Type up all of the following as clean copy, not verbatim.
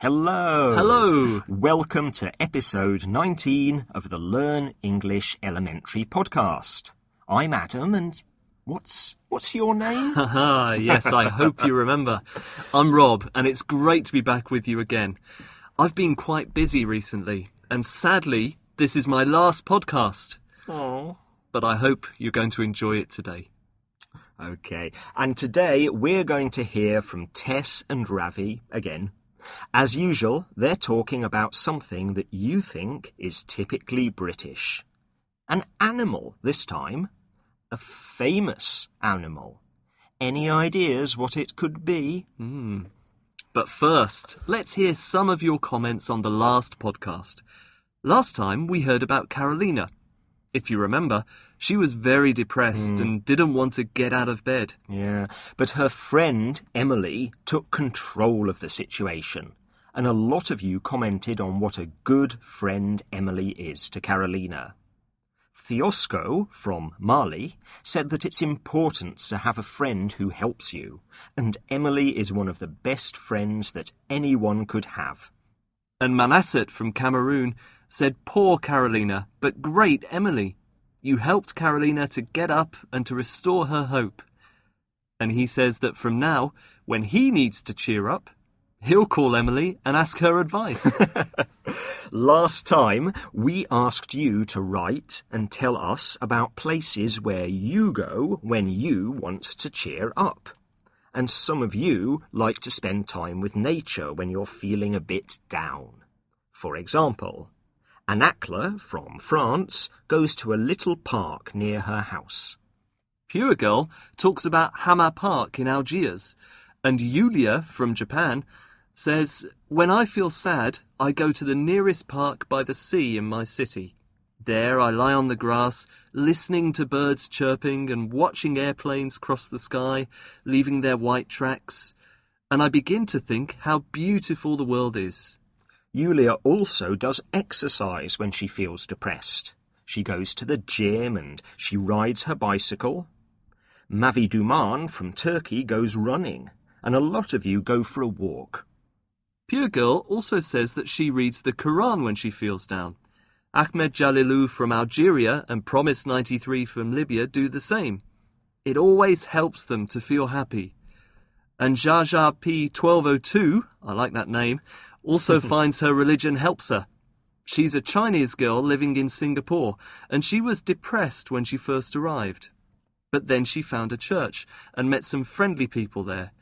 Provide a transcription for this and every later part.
Hello. Hello. Welcome to episode 19 of the Learn English Elementary podcast. I'm Adam, and what's your name? Haha, yes, I hope you remember. I'm Rob, and it's great to be back with you again. I've been quite busy recently, and sadly, this is my last podcast. Oh. But I hope you're going to enjoy it today. Okay, and today we're going to hear from Tess and Ravi again. As usual, they're talking about something that you think is typically British. An animal this time. A famous animal. Any ideas what it could be? But first, let's hear some of your comments on the last podcast. Last time we heard about Carolina. If you remember, she was very depressed and didn't want to get out of bed. Yeah, but her friend Emily took control of the situation. And a lot of you commented on what a good friend Emily is to Carolina. Theosco, from Mali, said that it's important to have a friend who helps you, and Emily is one of the best friends that anyone could have. And Manasset from Cameroon said, "Poor Carolina, but great Emily. You helped Carolina to get up and to restore her hope." And he says that from now, when he needs to cheer up, he'll call Emily and ask her advice. Last time, we asked you to write and tell us about places where you go when you want to cheer up. And some of you like to spend time with nature when you're feeling a bit down. For example, Anakla from France goes to a little park near her house. Pure Girl talks about Hama Park in Algiers. And Yulia from Japan says, "When I feel sad, I go to the nearest park by the sea in my city. There I lie on the grass, listening to birds chirping and watching airplanes cross the sky, leaving their white tracks. And I begin to think how beautiful the world is." Yulia also does exercise when she feels depressed. She goes to the gym and she rides her bicycle. Mavi Duman from Turkey goes running, and a lot of you go for a walk. Pure Girl also says that she reads the Quran when she feels down. Ahmed Jalilou from Algeria and Promise 93 from Libya do the same. It always helps them to feel happy. And Jaja P1202, I like that name, also finds her religion helps her. She's a Chinese girl living in Singapore, and she was depressed when she first arrived. But then she found a church and met some friendly people there.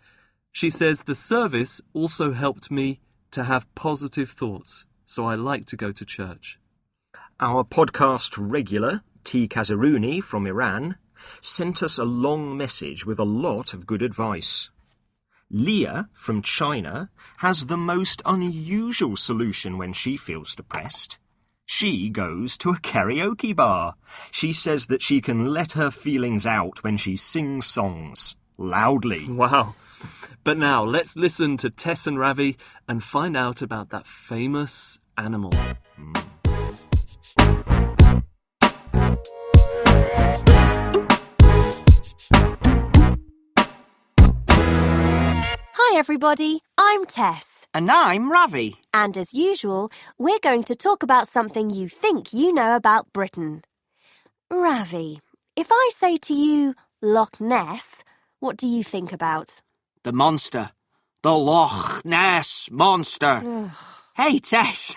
She says the service also helped me to have positive thoughts, so I like to go to church. Our podcast regular, T. Kazaruni from Iran, sent us a long message with a lot of good advice. Leah from China has the most unusual solution when she feels depressed. She goes to a karaoke bar. She says that she can let her feelings out when she sings songs, loudly. Wow. But now let's listen to Tess and Ravi and find out about that famous animal. Hi everybody, I'm Tess. And I'm Ravi. And as usual, we're going to talk about something you think you know about Britain. Ravi, if I say to you Loch Ness, what do you think about? The monster. The Loch Ness Monster. Hey, Tess,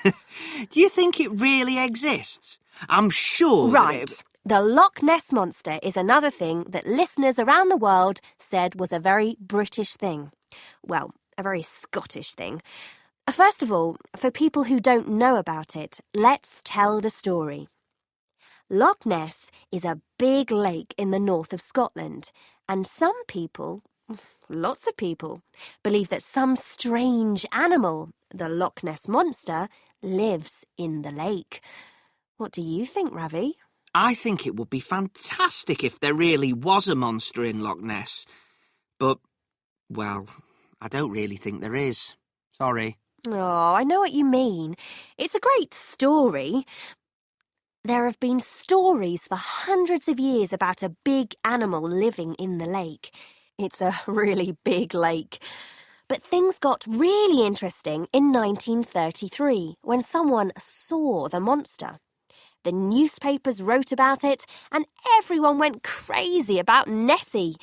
do you think it really exists? I'm sure Right. that The Loch Ness Monster is another thing that listeners around the world said was a very British thing. Well, a very Scottish thing. First of all, for people who don't know about it, let's tell the story. Loch Ness is a big lake in the north of Scotland, and some people, lots of people, believe that some strange animal, the Loch Ness Monster, lives in the lake. What do you think, Ravi? I think it would be fantastic if there really was a monster in Loch Ness. But, well, I don't really think there is. Sorry. Oh, I know what you mean. It's a great story. There have been stories for hundreds of years about a big animal living in the lake. It's a really big lake. But things got really interesting in 1933 when someone saw the monster. The newspapers wrote about it and everyone went crazy about Nessie.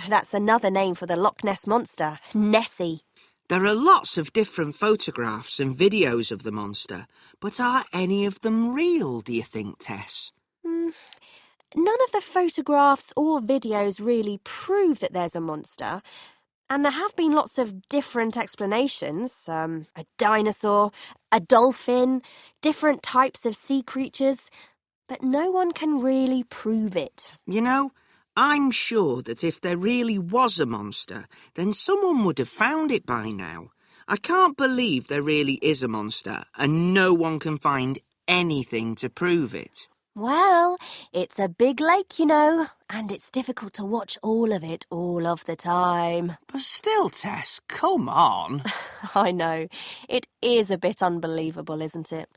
That's another name for the Loch Ness Monster, Nessie. There are lots of different photographs and videos of the monster, but are any of them real, do you think, Tess? None of the photographs or videos really prove that there's a monster. And there have been lots of different explanations. A dinosaur, a dolphin, different types of sea creatures. But no one can really prove it. You know, I'm sure that if there really was a monster, then someone would have found it by now. I can't believe there really is a monster and no one can find anything to prove it. Well, it's a big lake, you know, and it's difficult to watch all of it all of the time. But still, Tess, come on. I know. It is a bit unbelievable, isn't it?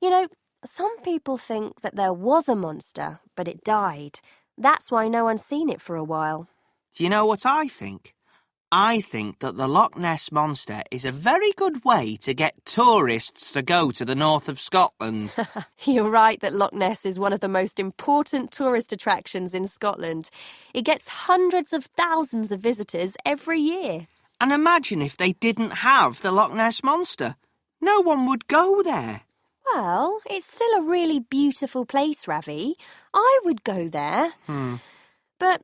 You know, some people think that there was a monster, but it died. That's why no one's seen it for a while. Do you know what I think? I think that the Loch Ness Monster is a very good way to get tourists to go to the north of Scotland. You're right that Loch Ness is one of the most important tourist attractions in Scotland. It gets hundreds of thousands of visitors every year. And imagine if they didn't have the Loch Ness Monster. No one would go there. Well, it's still a really beautiful place, Ravi. I would go there. But,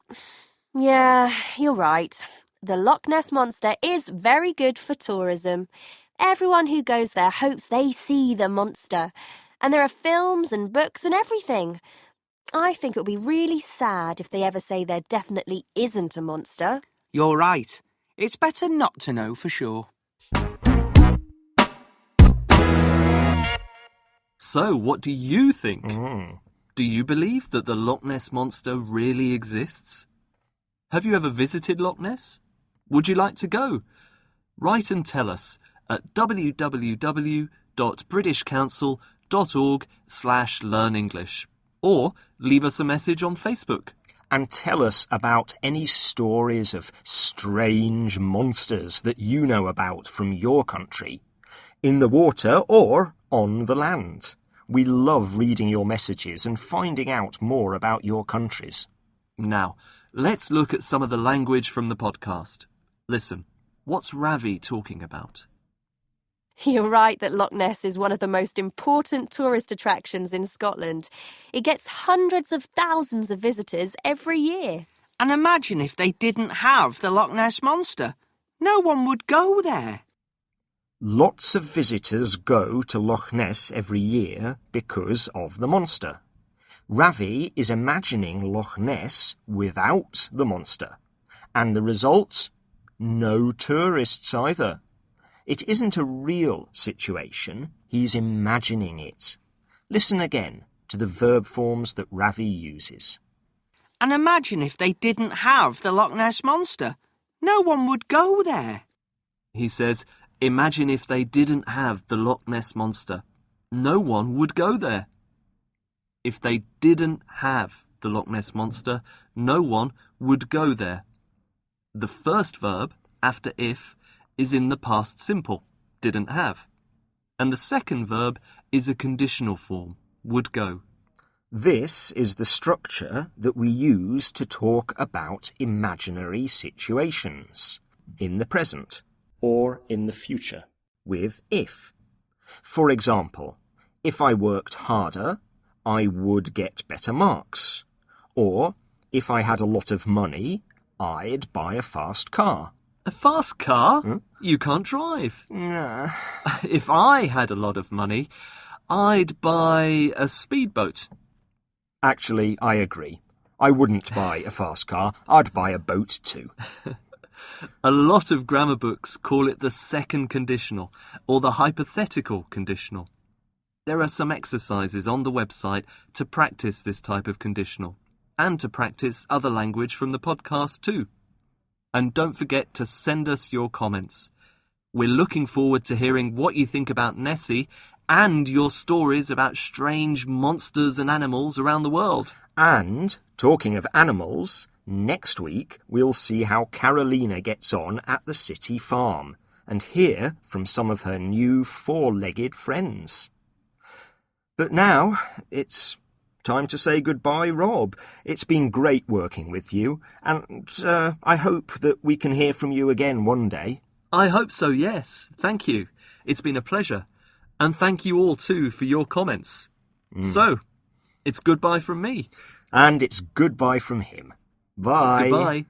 yeah, you're right. The Loch Ness Monster is very good for tourism. Everyone who goes there hopes they see the monster. And there are films and books and everything. I think it would be really sad if they ever say there definitely isn't a monster. You're right. It's better not to know for sure. So, what do you think? Do you believe that the Loch Ness Monster really exists? Have you ever visited Loch Ness? Would you like to go? Write and tell us at www.britishcouncil.org/learnenglish or leave us a message on Facebook. And tell us about any stories of strange monsters that you know about from your country, in the water or on the land. We love reading your messages and finding out more about your countries. Now, let's look at some of the language from the podcast. Listen, what's Ravi talking about? You're right that Loch Ness is one of the most important tourist attractions in Scotland. It gets hundreds of thousands of visitors every year. And imagine if they didn't have the Loch Ness Monster. No one would go there. Lots of visitors go to Loch Ness every year because of the monster. Ravi is imagining Loch Ness without the monster. And the result? No tourists either. It isn't a real situation. He's imagining it. Listen again to the verb forms that Ravi uses. And imagine if they didn't have the Loch Ness Monster. No one would go there. He says, imagine if they didn't have the Loch Ness Monster. No one would go there. If they didn't have the Loch Ness Monster, no one would go there. The first verb, after if, is in the past simple, didn't have. And the second verb is a conditional form, would go. This is the structure that we use to talk about imaginary situations, in the present or in the future, with if. For example, if I worked harder, I would get better marks. Or, if I had a lot of money, I'd buy a fast car. A fast car? You can't drive. Nah. If I had a lot of money, I'd buy a speedboat. Actually, I agree. I wouldn't buy a fast car. I'd buy a boat too. A lot of grammar books call it the second conditional or the hypothetical conditional. There are some exercises on the website to practice this type of conditional and to practice other language from the podcast too. And don't forget to send us your comments. We're looking forward to hearing what you think about Nessie and your stories about strange monsters and animals around the world. And, talking of animals, Next week, we'll see how Carolina gets on at the city farm and hear from some of her new four-legged friends. But now, it's time to say goodbye, Rob. It's been great working with you, and I hope that we can hear from you again one day. I hope so, yes. Thank you. It's been a pleasure. And thank you all too for your comments. So, it's goodbye from me. And it's goodbye from him. Bye. Goodbye.